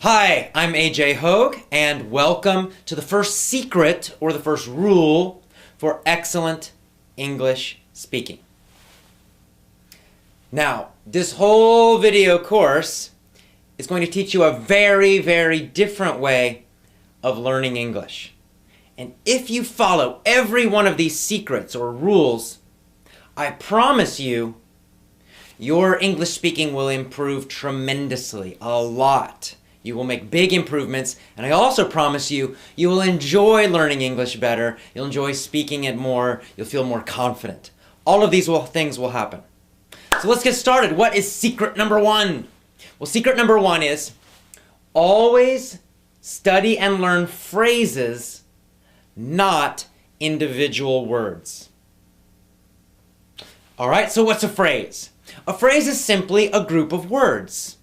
Hi, I'm J Hog, and welcome to the first secret or the first rule for excellent English speaking. Now, this whole video course is going to teach you a very, very different way of learning English. And if you follow every one of these secrets or rules, I promise you, your English speaking will improve tremendously, a lot. You will make big improvements, and I also promise you, you will enjoy learning English better, you'll enjoy speaking it more, you'll feel more confident. All of these things will happen. So let's get started. What is secret number one? Well, secret number one is always study and learn phrases, not individual words. All right, so what's a phrase? A phrase is simply a group of words.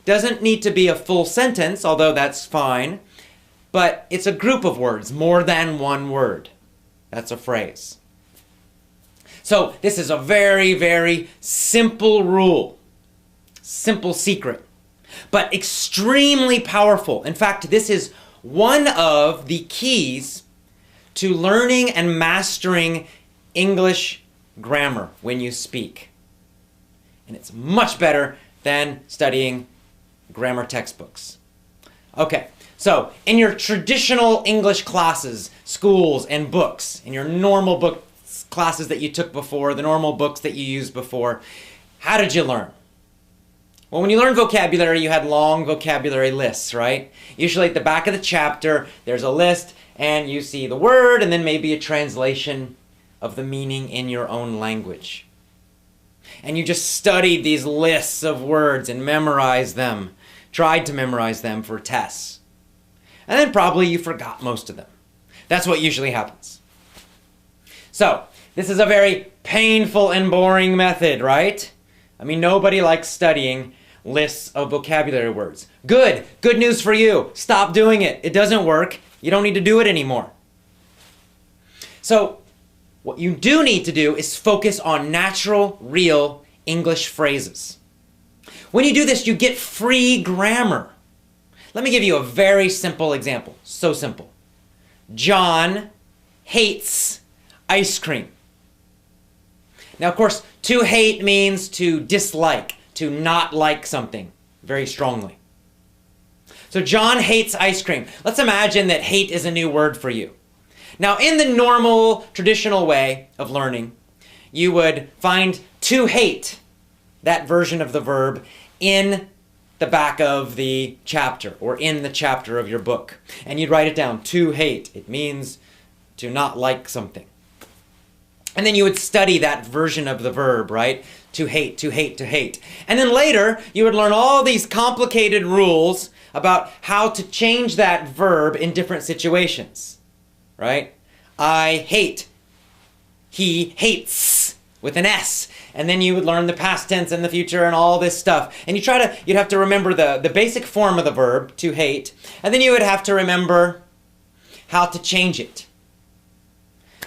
Doesn't need to be a full sentence, although that's fine, but it's a group of words, more than one word. That's a phrase. So this is a very, very simple rule, simple secret, but extremely powerful. In fact, this is one of the keys to learning and mastering English grammar when you speak. And it's much better than studying grammar textbooks. Okay, so in your traditional English classes, schools, and books, in your normal book classes that you took before, the normal books that you used before, how did you learn? Well, when you learned vocabulary, you had long vocabulary lists, right? Usually at the back of the chapter, there's a list, and you see the word, and then maybe a translation of the meaning in your own language. And you just studied these lists of words and memorized them, tried to memorize them for tests. And then probably you forgot most of them. That's what usually happens. So, this is a very painful and boring method, right? I mean, nobody likes studying lists of vocabulary words. Good news for you. Stop doing it. It doesn't work. You don't need to do it anymore. So, what you do need to do is focus on natural, real English phrases. When you do this, you get free grammar. Let me give you a very simple example. So simple. John hates ice cream. Now, of course, to hate means to dislike, to not like something very strongly. So John hates ice cream. Let's imagine that hate is a new word for you. Now, in the normal, traditional way of learning, you would find to hate, that version of the verb, in the back of the chapter or in the chapter of your book. And you'd write it down, to hate. It means to not like something. And then you would study that version of the verb, right? To hate, to hate, to hate. And then later, you would learn all these complicated rules about how to change that verb in different situations. Right? I hate. He hates with an S. And then you would learn the past tense and the future and all this stuff. And you'd have to remember the basic form of the verb, to hate. And then you would have to remember how to change it.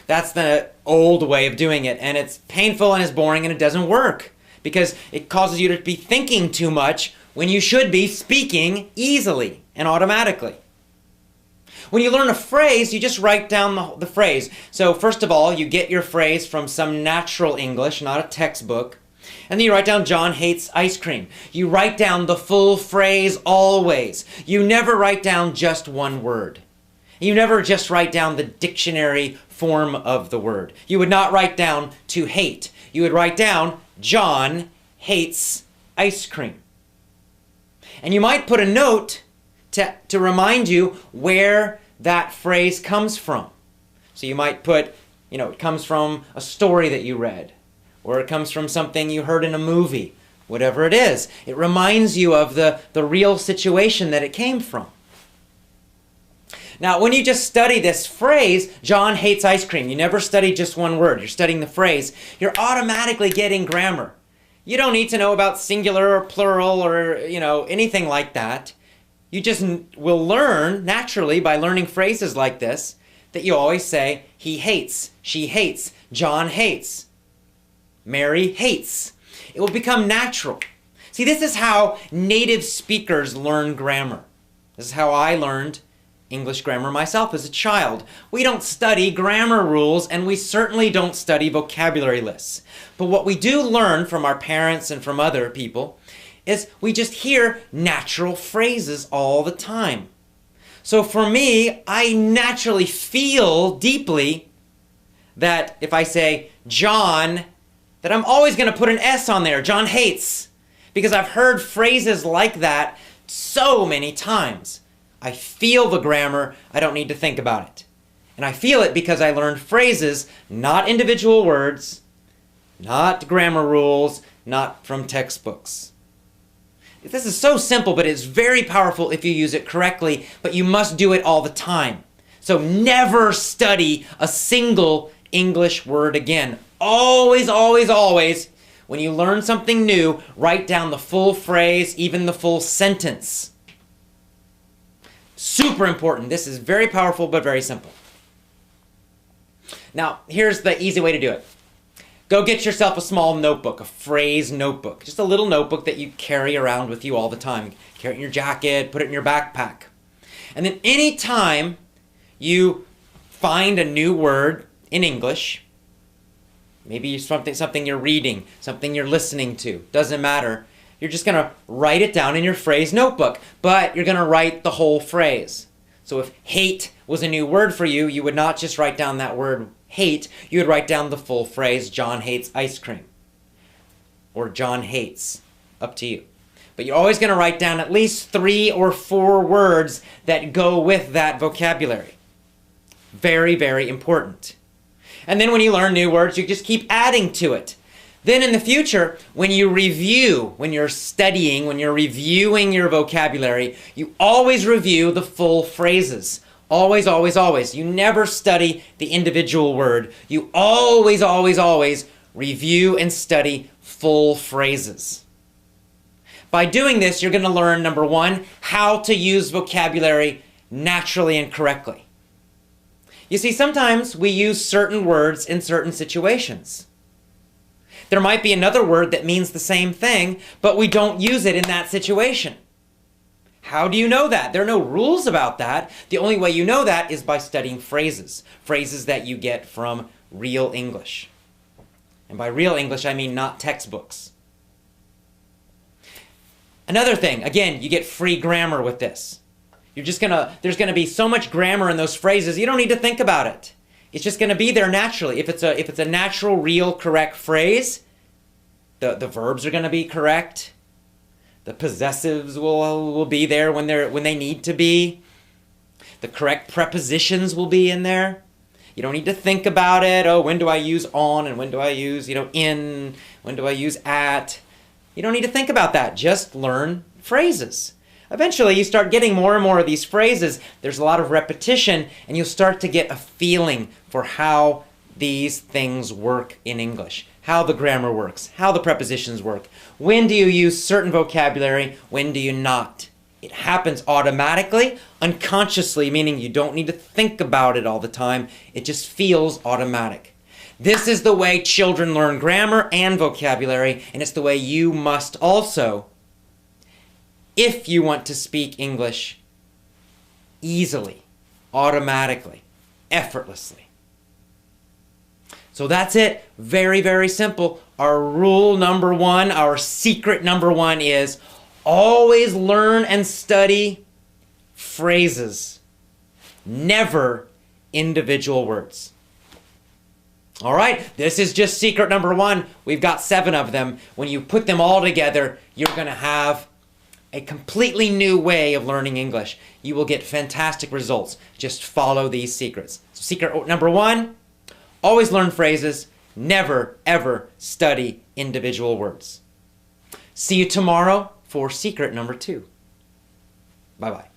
That's the old way of doing it. And it's painful and it's boring and it doesn't work. Because it causes you to be thinking too much when you should be speaking easily and automatically. When you learn a phrase, you just write down the phrase. So first of all, you get your phrase from some natural English, not a textbook. And then you write down, John hates ice cream. You write down the full phrase always. You never write down just one word. You never just write down the dictionary form of the word. You would not write down to hate. You would write down, John hates ice cream. And you might put a note to remind you where that phrase comes from. So you might put, it comes from a story that you read, or it comes from something you heard in a movie, whatever it is. It reminds you of the real situation that it came from. Now, when you just study this phrase, John hates ice cream, you never study just one word, you're studying the phrase, you're automatically getting grammar. You don't need to know about singular or plural or, anything like that. You just will learn naturally by learning phrases like this that you always say, he hates, she hates, John hates, Mary hates. It will become natural. See, See, this is how native speakers learn grammar. This is how I learned English grammar myself as a child. We don't study grammar rules, and we certainly don't study vocabulary lists. But what we do learn from our parents and from other people is we just hear natural phrases all the time. So for me, I naturally feel deeply that if I say John, that I'm always going to put an S on there. John hates. Because I've heard phrases like that so many times. I feel the grammar, I don't need to think about it. And I feel it because I learned phrases, not individual words, not grammar rules, not from textbooks. This is so simple, but it's very powerful if you use it correctly, but you must do it all the time. So never study a single English word again. Always, always, always, when you learn something new, write down the full phrase, even the full sentence. Super important. This is very powerful, but very simple. Now, here's the easy way to do it. Go get yourself a small notebook, a phrase notebook. Just a little notebook that you carry around with you all the time. Carry it in your jacket, put it in your backpack. And then anytime you find a new word in English, maybe something you're reading, something you're listening to, doesn't matter. You're just going to write it down in your phrase notebook, but you're going to write the whole phrase. So if hate was a new word for you, you would not just write down that word hate, you would write down the full phrase, John hates ice cream. Or John hates, up to you. But you're always going to write down at least 3 or 4 words that go with that vocabulary. Very, very important. And then when you learn new words, you just keep adding to it. Then in the future, when you review, when you're studying, when you're reviewing your vocabulary, you always review the full phrases. Always, always, always. You never study the individual word. You always, always, always review and study full phrases. By doing this, you're going to learn, number 1, how to use vocabulary naturally and correctly. You see, sometimes we use certain words in certain situations. There might be another word that means the same thing, but we don't use it in that situation. How do you know that? There are no rules about that. The only way you know that is by studying phrases. Phrases that you get from real English. And by real English, I mean not textbooks. Another thing, again, you get free grammar with this. There's gonna be so much grammar in those phrases, you don't need to think about it. It's just gonna be there naturally. If it's a natural, real, correct phrase, the verbs are gonna be correct. The possessives will be there when they need to be. The correct prepositions will be in there. You don't need to think about it. Oh, when do I use on and when do I use, in? When do I use at? You don't need to think about that. Just learn phrases. Eventually, you start getting more and more of these phrases. There's a lot of repetition, and you'll start to get a feeling for how these things work in English, how the grammar works, how the prepositions work. When do you use certain vocabulary? When do you not? It happens automatically, unconsciously, meaning you don't need to think about it all the time. It just feels automatic. This is the way children learn grammar and vocabulary, and it's the way you must also, if you want to speak English easily, automatically, effortlessly. So that's it. Very, very simple. Our rule number 1, our secret number 1 is always learn and study phrases, never individual words. All right, this is just secret number 1. We've got 7 of them. When you put them all together, you're going to have a completely new way of learning English. You will get fantastic results. Just follow these secrets. So secret number 1, always learn phrases, never, ever study individual words. See you tomorrow for secret number 2. Bye-bye.